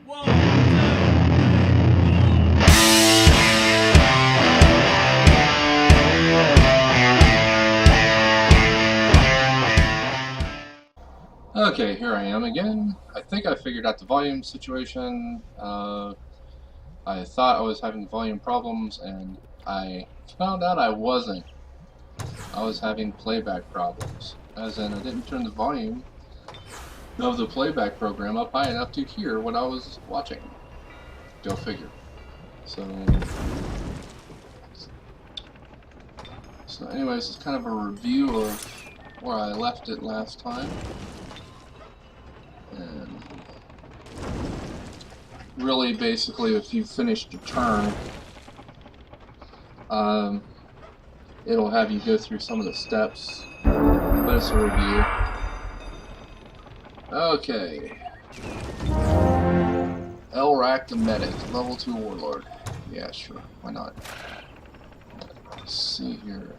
Okay, here I am again. I think I figured out the volume situation. I thought I was having volume problems, and I found out I wasn't. I was having playback problems. As in, I didn't turn the volume of the playback program up high enough to hear what I was watching. Go figure. So anyways, it's kind of a review of where I left it last time. And really, basically, if you finished your turn, it'll have you go through some of the steps, but it's a review. Okay. Elrak the Medic, level 2 Warlord. Yeah, sure, why not? Let's see here.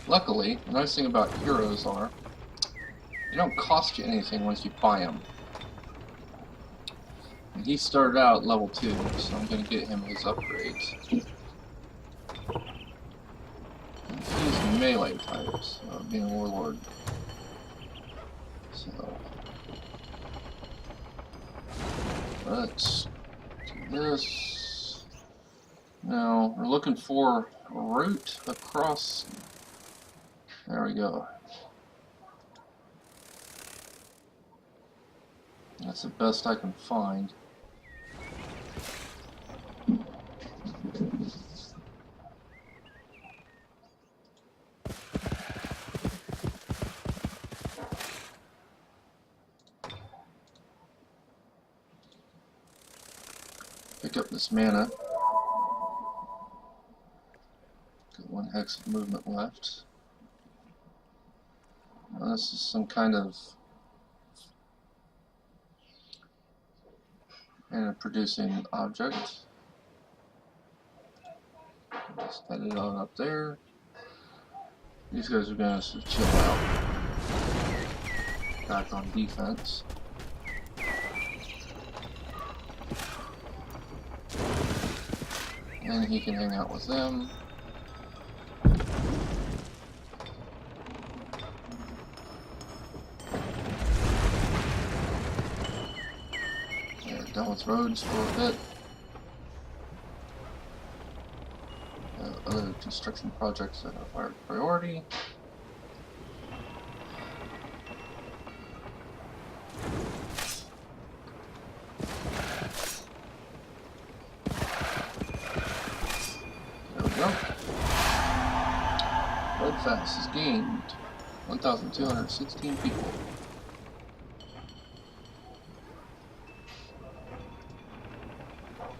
Luckily, the nice thing about heroes are, they don't cost you anything once you buy them. And he started out at level 2, so I'm going to get him his upgrades. And he's melee types, being a Warlord. So, let's do this. Now, we're looking for a route across. There we go. That's the best I can find. Pick up this mana. Got 1 hex of movement left. Now this is some kind of producing object. Just head it on up there. These guys are going to chill out. Back on defense. And he can hang out with them. Done with roads for a bit. Other construction projects that have higher priority. There we go. Road fast is gained. 1,216 people.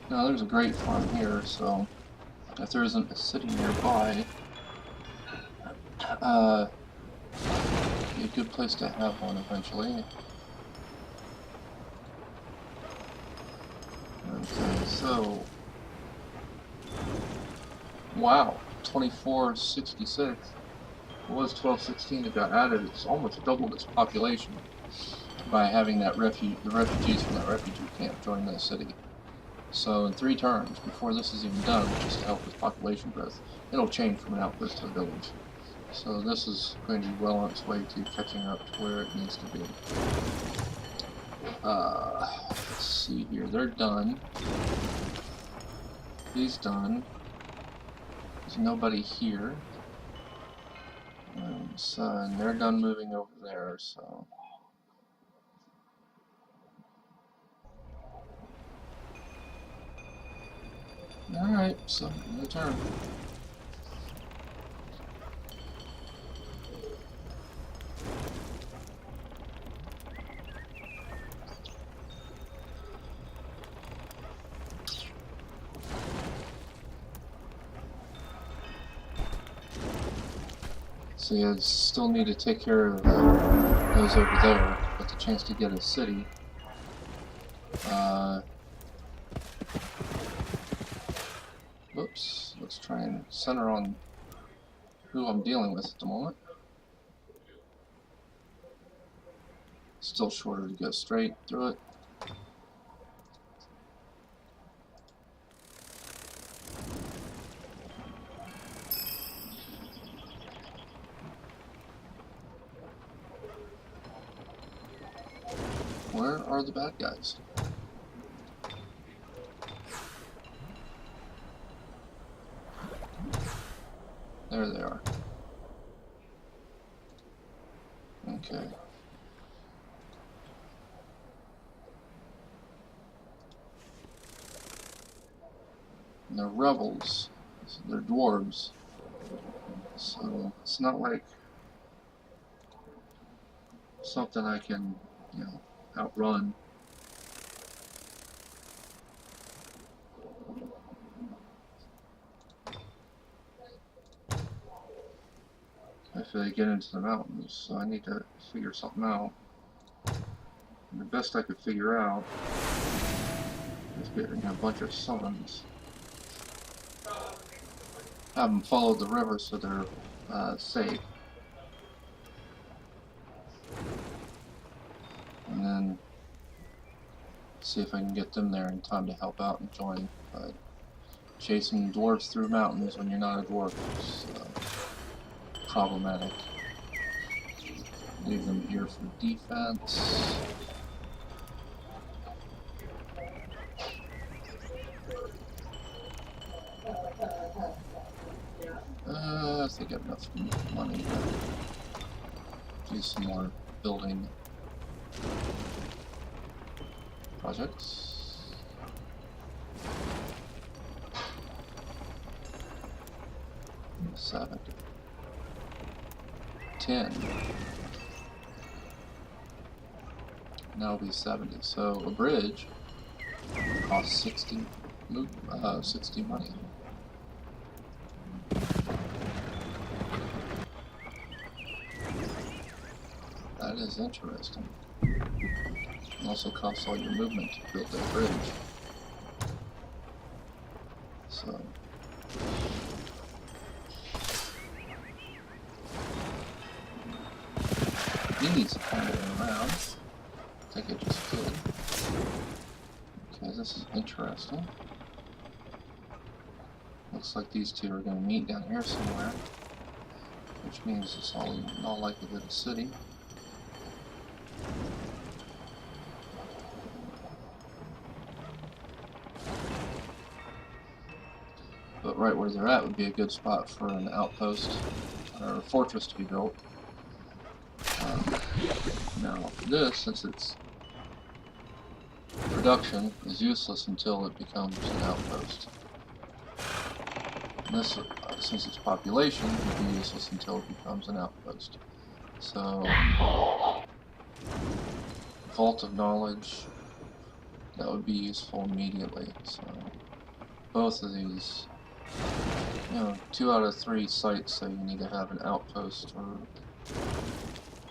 Now there's a great farm here, so if there isn't a city nearby, be a good place to have one eventually. Okay, so wow, 2466. It was 1216 that got added. It's almost doubled its population by having that the refugees from that refugee camp join the city. So in 3 turns, before this is even done, just to help with population growth, it'll change from an outpost to a village. So this is going to be well on its way to catching up to where it needs to be. Let's see here, they're done. He's done. There's nobody here. And they're done moving over there, so... Alright, so your turn. So you still need to take care of those over there, but the chance to get a city. Whoops, let's try and center on who I'm dealing with at the moment. Still shorter to go straight through it. Where are the bad guys? There they are. Okay. And they're rebels. So they're dwarves. So it's not like something I can, you know, outrun. If they get into the mountains, so I need to figure something out. And the best I could figure out is getting a bunch of summons. Have them follow the river so they're safe. And then see if I can get them there in time to help out and join. But chasing dwarves through mountains when you're not a dwarf is problematic. Leave them here for defense. I think I have enough money to do some more building projects. Seven. 10. Now it'll be 70. So a bridge costs 60 money. That is interesting. It also costs all your movement to build that bridge. So he needs to find it around. I think I just did. Okay, this is interesting. Looks like these two are going to meet down here somewhere, which means it's all in all likelihood a city. But right where they're at would be a good spot for an outpost or a fortress to be built. Now this, since it's production, is useless until it becomes an outpost. And this, since it's population, would be useless until it becomes an outpost. So, Vault of Knowledge, that would be useful immediately. So, both of these, you know, 2 out of 3 sites say you need to have an outpost or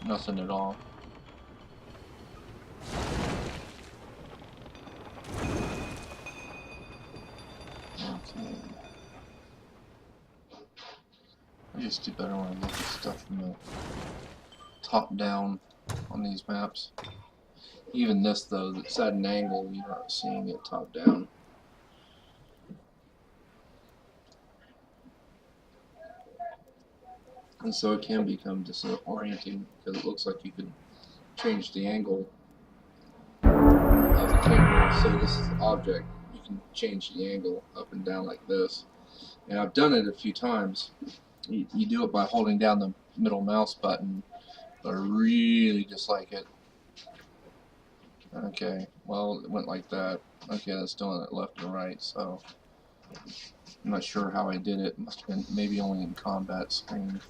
nothing at all. Okay. I just do better when I look at stuff from the top down on these maps. Even this though, it's at an angle, you aren't seeing it top down. And so it can become disorienting because it looks like you could change the angle of the camera. So this is the object. You can change the angle up and down like this. And I've done it a few times. You do it by holding down the middle mouse button, but I really dislike it. Okay, well it went like that. Okay, that's doing it left and right, so I'm not sure how I did it. Must have been maybe only in combat screen.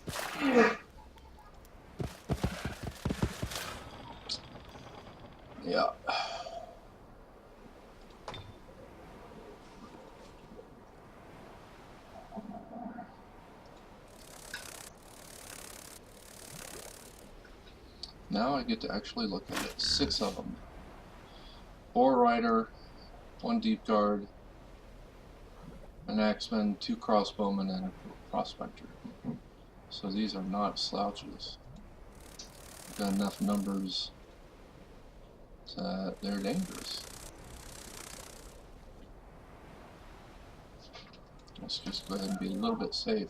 Yeah. Now I get to actually look at it. 6 of them. 4 rider, 1 deep guard, an axeman, 2 crossbowmen, and a prospector. So these are not slouches. I've got enough numbers that they're dangerous. Let's just go ahead and be a little bit safe.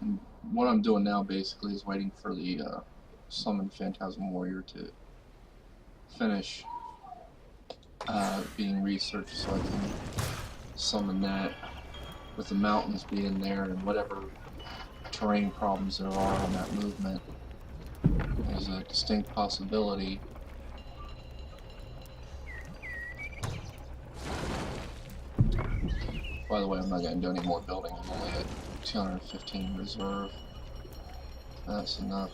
And what I'm doing now basically is waiting for the summoned Phantasm Warrior to finish being researched, so I can summon that. With the mountains being there and whatever terrain problems there are on that movement, there's a distinct possibility by the way, I'm not going to do any more building. I'm only at 215 reserve. That's enough.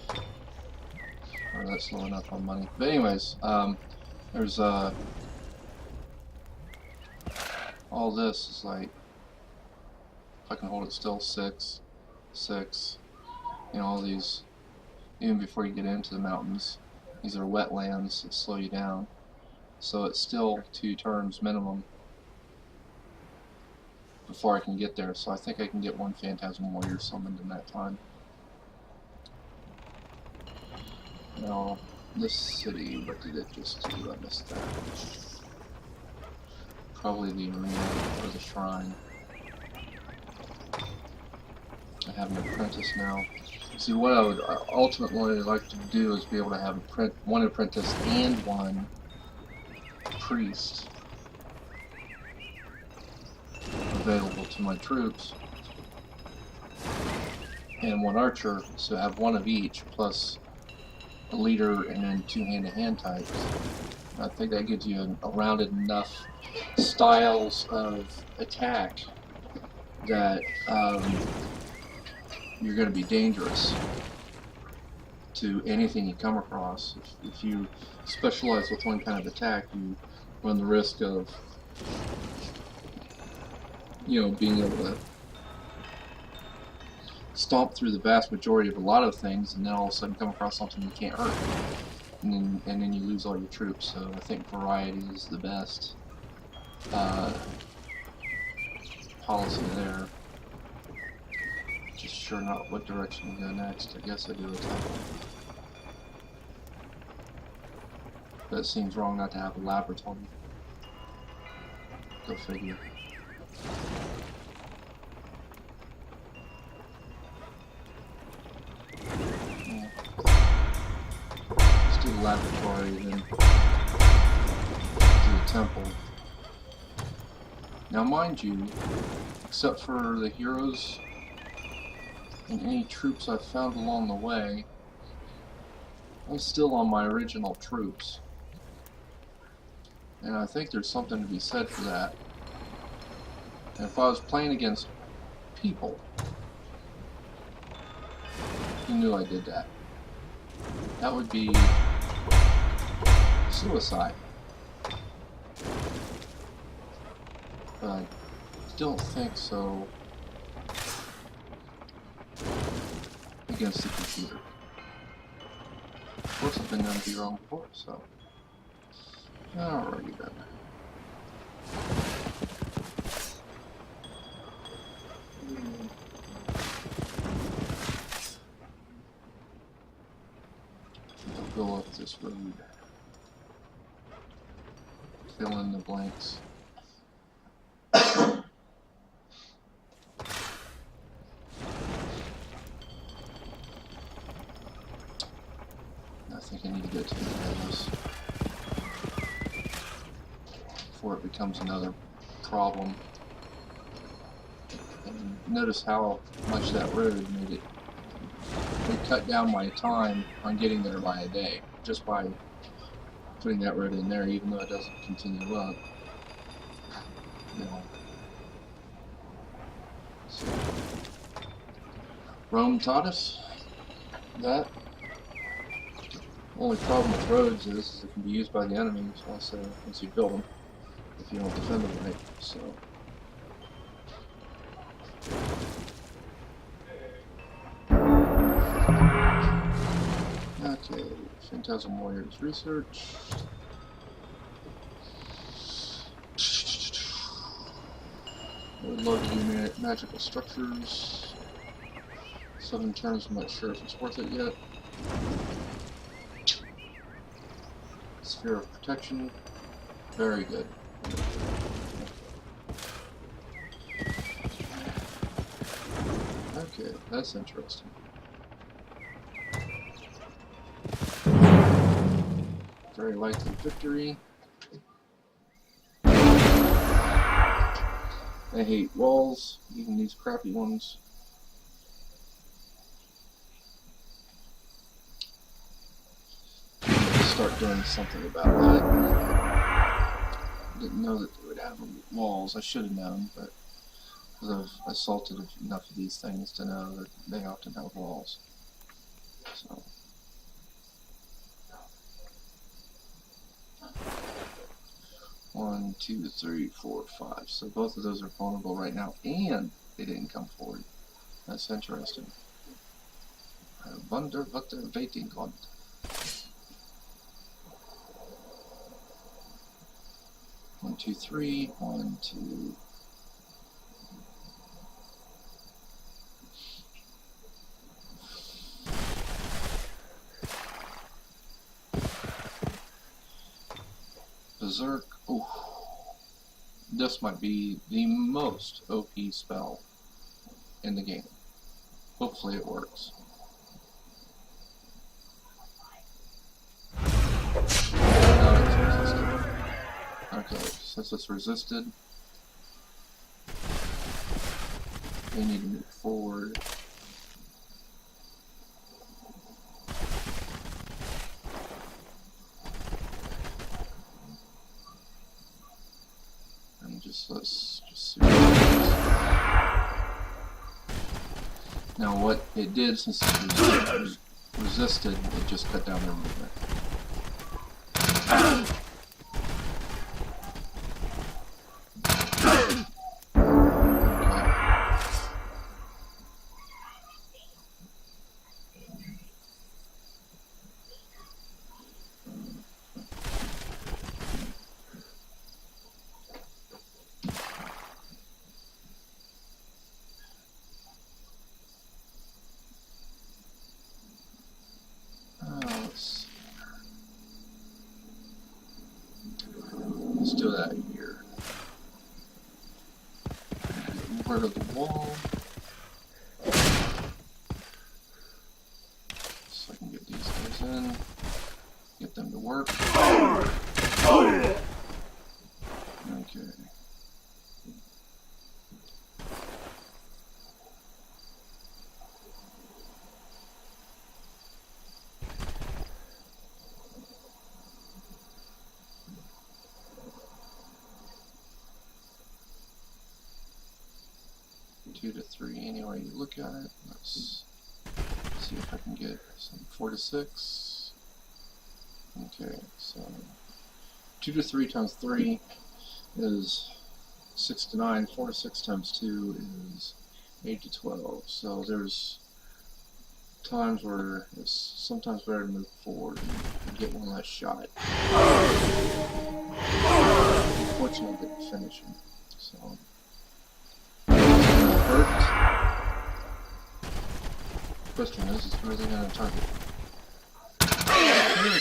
Or that's low enough on money. But anyways, there's all this is like, if I can hold it still, 6, 6, you know, all these, even before you get into the mountains, these are wetlands that slow you down. So it's still 2 turns minimum before I can get there. So I think I can get 1 Phantasm Warrior summoned in that time. Now, this city, what did it just do? I missed that. Probably the arena or the shrine. I have an apprentice now. See, what I would ultimately like to do is be able to have one apprentice and 1 priest available to my troops, and 1 archer, so have 1 of each, plus a leader and then 2 hand-to-hand types. I think that gives you a rounded enough styles of attack that you're going to be dangerous to anything you come across. If you specialize with 1 kind of attack, you run the risk of, you know, being able to stomp through the vast majority of a lot of things, and then all of a sudden come across something you can't hurt, and then you lose all your troops. So I think variety is the best policy there. Just sure not what direction to go next. I guess I do a temple. But it seems wrong not to have a laboratory. Go figure. Yeah. Let's do the laboratory and then do the temple. Now mind you, except for the heroes and any troops I've found along the way, I'm still on my original troops. And I think there's something to be said for that. And if I was playing against people, you knew I did that. That would be suicide. But I don't think so against the computer. Of course, I've been known to be wrong before, so. Alrighty then. I'll go up this road. Fill in the blanks. I think I need to go to the headless before it becomes another problem. And notice how much that road made it. It cut down my time on getting there by a day just by putting that road in there, even though it doesn't continue up. You know. So, Rome taught us that. Only problem with roads is it can be used by the enemies once you build them, if you don't defend them right. So. Okay, Phantasm Warriors research. I would love to do magical structures. 7 turns, I'm not sure if it's worth it yet. Sphere of protection, very good. Okay, that's interesting. very likely victory. I hate walls, even these crappy ones. Start doing something about that. Didn't know that they would have walls. I should have known, but because I've assaulted enough of these things to know that they often have walls. So. One, two, three, four, five. So both of those are vulnerable right now, and they didn't come forward. That's interesting. I wonder what they're waiting on. One, two, three. One, two. Berserk. Ooh. This might be the most OP spell in the game. Hopefully it works. No, it's resisted. Okay, since it's resisted, they need to move forward. Let's just see what happens. Now what it did, since it was resisted, it just cut down their movement. Let's do that here. Get rid of the wall. So I can get these guys in. Get them to work. Okay. 2 to 3, any way you look at it. Let's see if I can get some 4 to 6. Okay, so 2 to 3 times 3 is 6 to 9. 4 to 6 times 2 is 8 to 12. So there's times where it's sometimes better to move forward and get one less shot. Unfortunately, I didn't finish him. So. Hurt. Question is where are they going to target?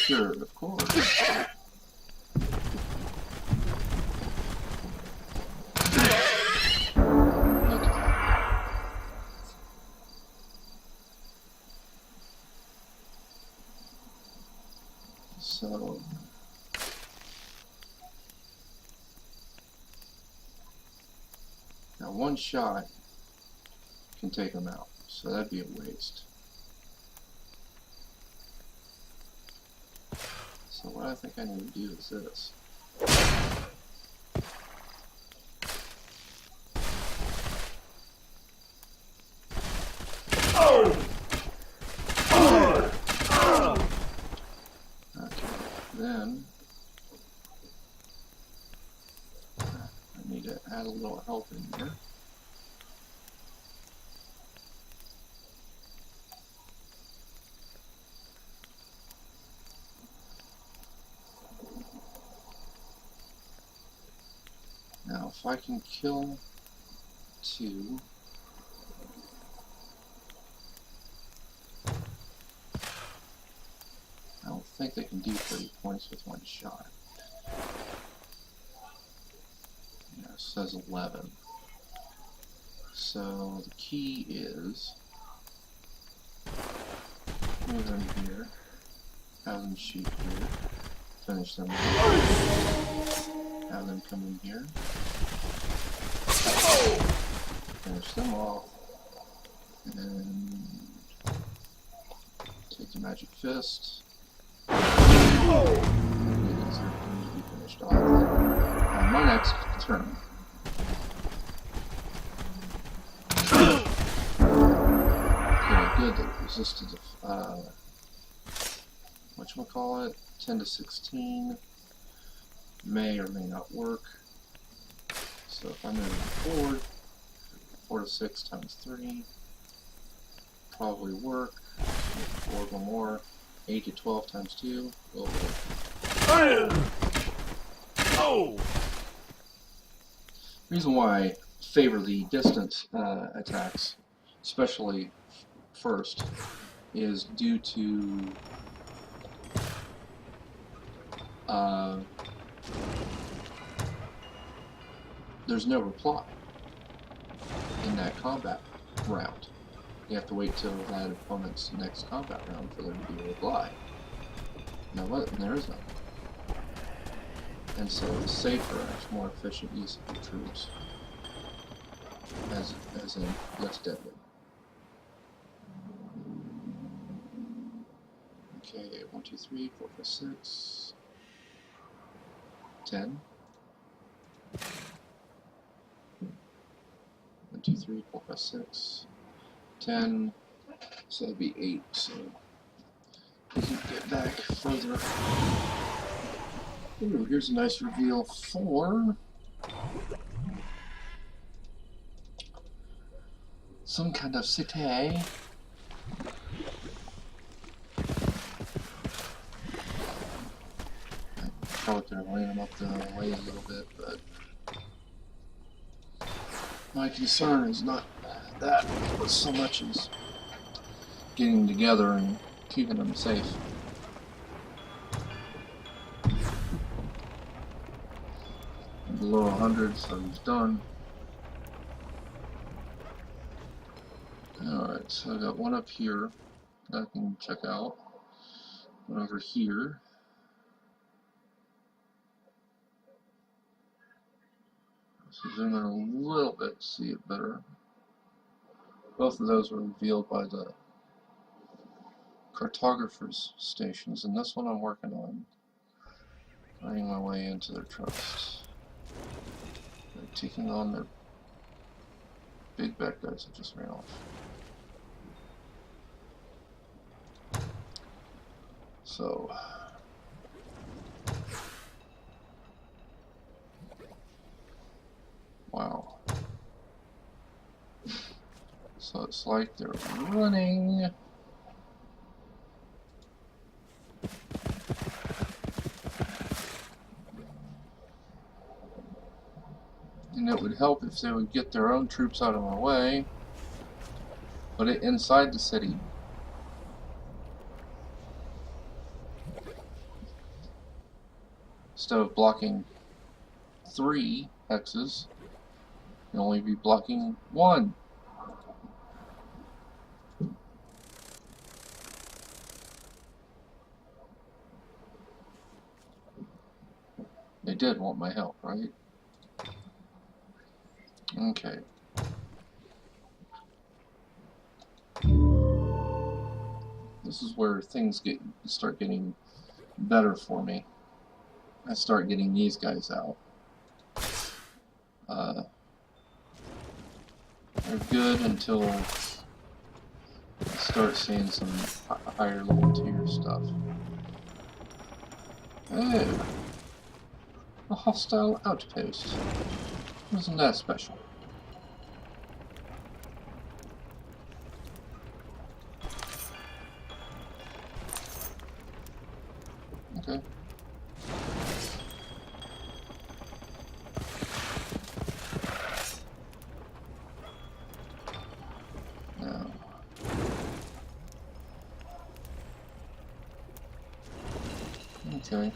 Character, of course. Okay. So. Now one shot can take them out, so that'd be a waste. So what I think I need to do is this. Okay, then I need to add a little help in here. Now, if I can kill 2, I don't think they can do 30 points with one shot. Yeah, it says 11. So the key is move them here, have them shoot here. finish them. Have them come in here. Finish them off. And take the magic fist. These are going to be finished off on my next turn. Okay, good. They resisted whatchamacallit, 10 to 16. May or may not work. So if I'm moving forward, 4 to 6 times 3 probably work. 4 or more. 8 to 12 times 2 will work. Reason why I favor the distance attacks, especially first, is due to there's no reply in that combat round. You have to wait till that opponent's next combat round for there to be a reply. Now what? There is none. And so it's safer and it's more efficient use of the troops. As in less deadly. Okay, 1, 2, 3, 4, 5, 6, 10. 1, 2, 3, 4, 5, 6, 10. So that'd be 8. So we can get back further. Ooh, here's a nice reveal for some kind of city. I probably could have ran them up the way a little bit, but my concern is not that so much as getting them together and keeping them safe. Below 100, so he's done. Alright, so I got one up here that I can check out. One over here. So zoom in a little bit to see it better. Both of those were revealed by the cartographer's stations, and this one I'm working on. Finding my way into their trust. They're taking on their big bad guys that just ran off. So wow. So it's like they're running. And it would help if they would get their own troops out of my way. Put it inside the city. Instead of blocking 3 hexes, you'll only be blocking 1. They did want my help, right? Okay. This is where things start getting better for me. I start getting these guys out. They're good until I start seeing some higher level tier stuff. Hey! A hostile outpost. Wasn't that special? Okay. Now. Okay.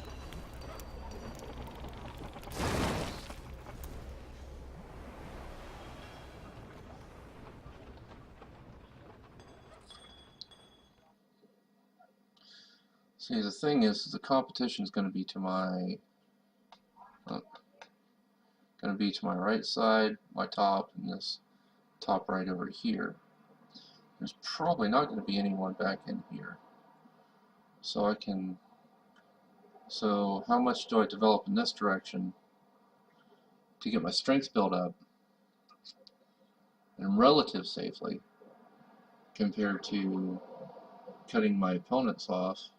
See, the thing is the competition is going to be to my right side, my top, and this top right over here. There's probably not going to be anyone back in here. So how much do I develop in this direction to get my strength built up and relative safely compared to cutting my opponents off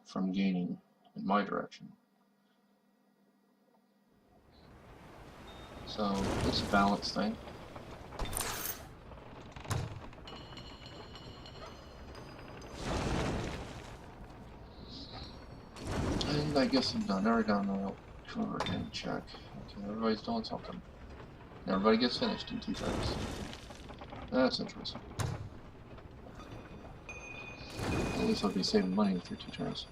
from gaining in my direction? So it's a balance thing. And I guess I'm done. Now we're down the come over here and check. Okay, everybody's doing something. Everybody gets finished in 2 turns. That's interesting. At least I'll be saving money for 2 turns.